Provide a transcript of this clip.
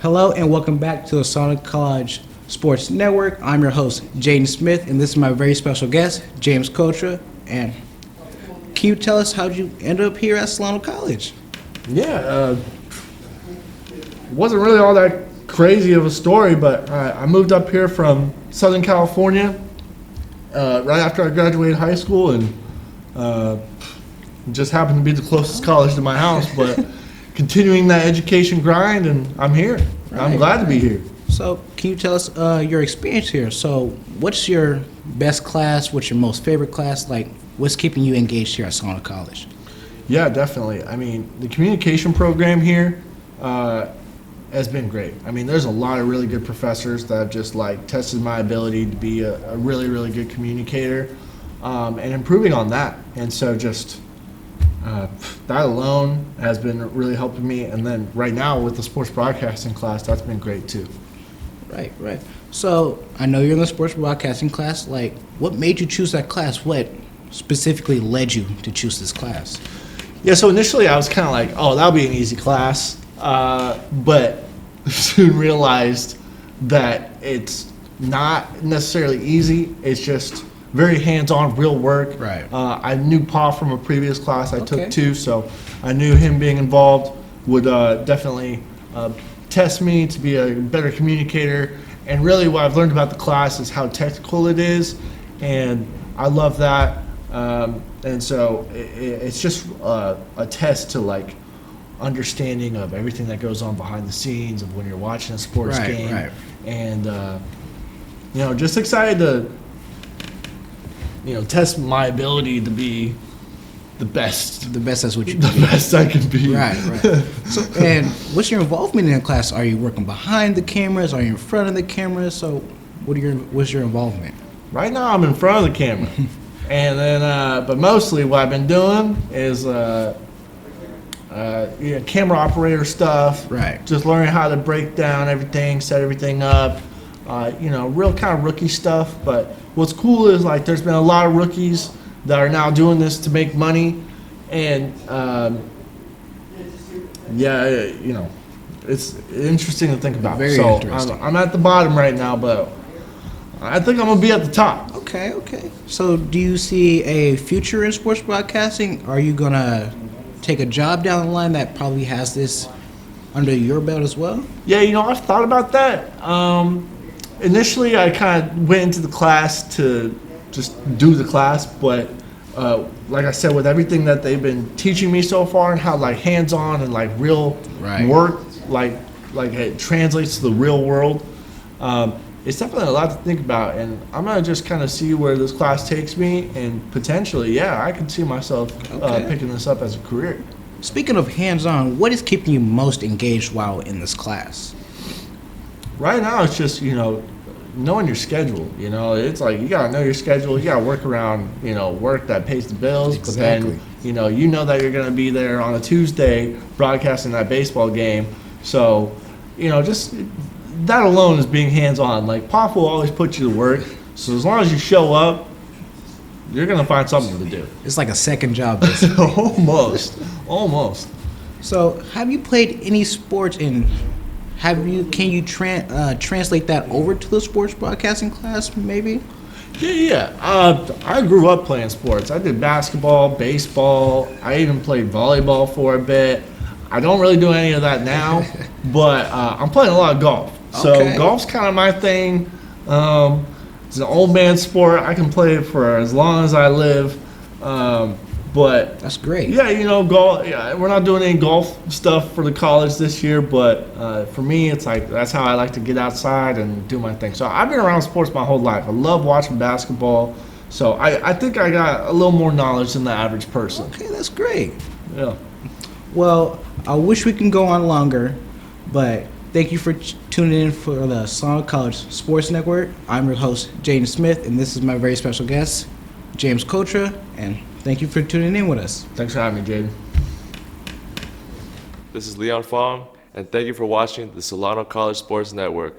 Hello and welcome back to the Solano College Sports Network. I'm your host, Jaeden Smith, and this is my very special guest, James Cultra. And can you tell us how you end up here at Solano College? Yeah, wasn't really all that crazy of a story, but I moved up here from Southern California right after I graduated high school, and just happened to be the closest college to my house, but continuing that education grind, and I'm here. Right. I'm glad to be here. So can you tell us your experience here? So what's your best class? What's your most favorite class? Like, what's keeping you engaged here at Solano College? Yeah, definitely. I mean, the communication program here has been great. I mean, there's a lot of really good professors that have just tested my ability to be a really, really good communicator, and improving on that. And so just that alone has been really helping me. And then right now with the sports broadcasting class, that's been great too. Right. So I know you're in the sports broadcasting class. Like, what made you choose that class? What specifically led you to choose this class? Yeah, so initially I was kind of like, oh, that'll be an easy class. But soon realized that it's not necessarily easy. It's just very hands-on, real work. Right. I knew Paul from a previous class I took too, so I knew him being involved would definitely test me to be a better communicator. And really what I've learned about the class is how technical it is, and I love that. And so it's just a test to understanding of everything that goes on behind the scenes of when you're watching a sports game. Right. And just excited to test my ability to be the best. The best as what you The best I can be. Right. So, and what's your involvement in the class? Are you working behind the cameras? Are you in front of the cameras? So what's your involvement? Right now I'm in front of the camera. And then, but mostly what I've been doing is camera operator stuff. Right. Just learning how to break down everything, set everything up. Real kind of rookie stuff. But what's cool is there's been a lot of rookies that are now doing this to make money, and it's interesting to think about. Very interesting. I'm at the bottom right now, but I think I'm gonna be at the top. Okay. So do you see a future in sports broadcasting? Are you gonna take a job down the line that probably has this under your belt as well? Yeah, I've thought about that. Initially, I kind of went into the class to just do the class, but like I said, with everything that they've been teaching me so far and how hands-on and real work, it translates to the real world, it's definitely a lot to think about. And I'm gonna just kind of see where this class takes me, and potentially, I can see myself picking this up as a career. Speaking of hands-on, what is keeping you most engaged while in this class? Right now, it's just, knowing your schedule. It's you got to know your schedule. You got to work around, work that pays the bills. Exactly. But then, you know that you're going to be there on a Tuesday broadcasting that baseball game. So, just that alone is being hands-on. Pop will always put you to work. So as long as you show up, you're going to find something to do. It's like a second job, basically. Almost. So have you played any sports can you translate that over to the sports broadcasting class, maybe? Yeah. I grew up playing sports. I did basketball, baseball. I even played volleyball for a bit. I don't really do any of that now, but I'm playing a lot of golf. So golf's kind of my thing. It's an old man sport. I can play it for as long as I live. But that's great. Yeah, golf. Yeah, we're not doing any golf stuff for the college this year, but for me, it's that's how I like to get outside and do my thing. So I've been around sports my whole life. I love watching basketball. So I think I got a little more knowledge than the average person. Okay, that's great. Yeah. Well, I wish we can go on longer, but thank you for tuning in for the Solano College Sports Network. I'm your host, Jaeden Smith, and this is my very special guest, James Cultra, and thank you for tuning in with us. Thanks for having me, Jaeden. This is Leon Fong, and thank you for watching the Solano College Sports Network.